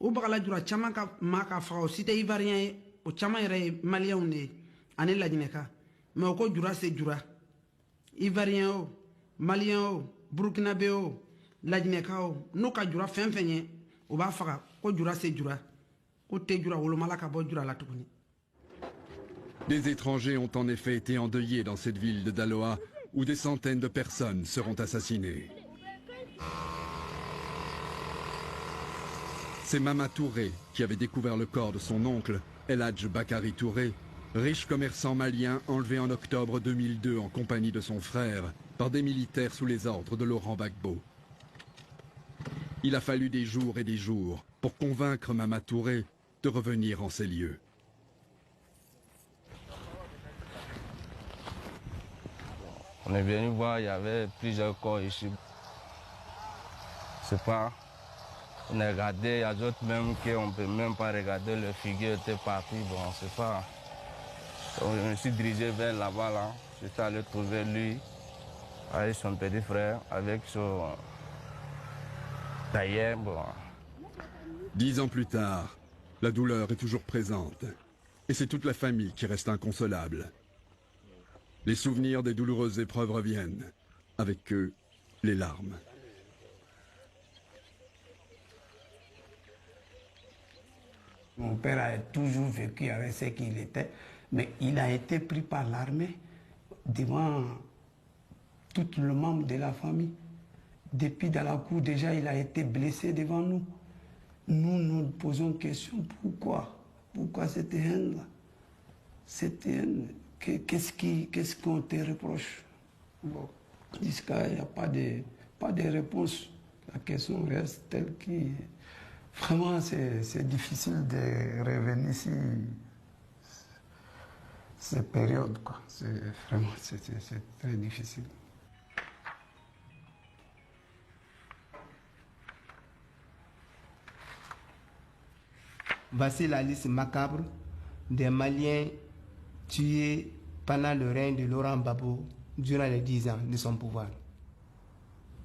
o bagala jura caman ka maa ka faga o si tɛ ivoirien ye o caman yɛrɛ ye maliyɛnw de ye ani laginɛka mais o ko jura se jura ivoirien o maliyɛn o burkinabé o laginɛka o n'u ka jura fɛn fɛn ye o b'a faga ko jura se jura ko tɛ jura wolomala ka bɔ jura la tuguni. Des étrangers ont en effet été endeuillés dans cette ville de Daloa où des centaines de personnes seront assassinées. C'est Mama Touré qui avait découvert le corps de son oncle, El Hadj Bakari Touré, riche commerçant malien enlevé en octobre 2002 en compagnie de son frère par des militaires sous les ordres de Laurent Gbagbo. Il a fallu des jours et des jours pour convaincre Mama Touré de revenir en ces lieux. On est venu voir, il y avait plusieurs corps ici. C'est pas... On a regardé, il y a d'autres même qu'on ne peut même pas regarder, le figure était parti, bon, c'est pas... Donc, je me suis dirigé vers là-bas, là. J'étais allé trouver lui, avec son petit frère, avec son tailleur, bon. 10 ans plus tard, la douleur est toujours présente. Et c'est toute la famille qui reste inconsolable. Les souvenirs des douloureuses épreuves reviennent. Avec eux, les larmes. Mon père a toujours vécu avec ce qu'il était, mais il a été pris par l'armée devant tout le membre de la famille. Depuis dans la cour, déjà, il a été blessé devant nous. Nous nous posons question, pourquoi? Pourquoi cette haine-là? Cette haine, qu'est-ce qu'on te reproche? Bon, jusqu'à il n'y a pas de réponse. La question reste telle que... Vraiment, c'est difficile de revenir ici, ces périodes, quoi. C'est très difficile. Voici la liste macabre des Maliens tués pendant le règne de Laurent Gbagbo durant les 10 ans de son pouvoir.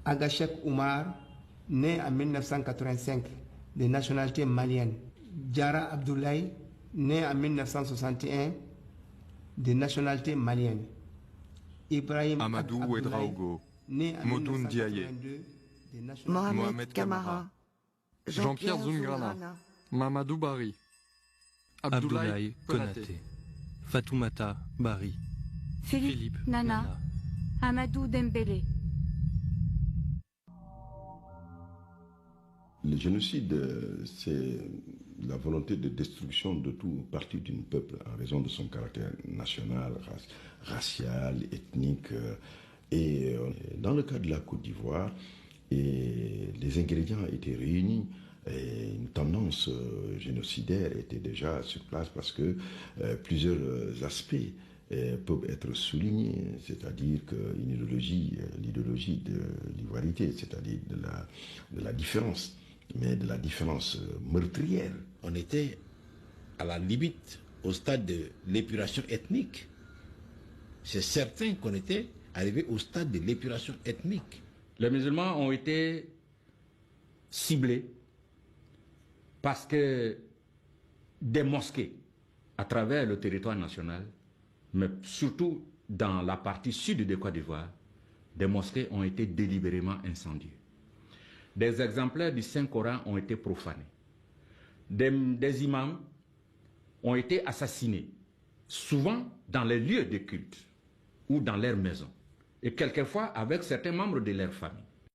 Agachek Oumar, né en 1985, de nationalité malienne. Diarra Abdoulaye, né en 1961, de nationalité malienne. Ibrahim Amadou Ouedraogo, né en Modoun Diaye, 1982, de nationalité Mohamed Camara, Jean-Pierre Zungrana, Mamadou Bari, Abdoulaye Konaté, Fatoumata Bari, Philippe Nana, Amadou Dembélé. Le génocide, c'est la volonté de destruction de tout parti d'un peuple en raison de son caractère national, racial, ethnique. Et dans le cas de la Côte d'Ivoire, les ingrédients étaient réunis. Et une tendance génocidaire était déjà sur place parce que plusieurs aspects peuvent être soulignés, c'est-à-dire qu'une idéologie, l'idéologie de l'ivoirité, c'est-à-dire de la différence, mais de la différence meurtrière. On était à la limite, au stade de l'épuration ethnique. C'est certain qu'on était arrivé au stade de l'épuration ethnique. Les musulmans ont été ciblés parce que des mosquées à travers le territoire national, mais surtout dans la partie sud de Côte d'Ivoire, des mosquées ont été délibérément incendiées. Des exemplaires du Saint-Coran ont été profanés. Des imams ont été assassinés, souvent dans les lieux de culte ou dans leurs maisons, et quelquefois avec certains membres de leur famille.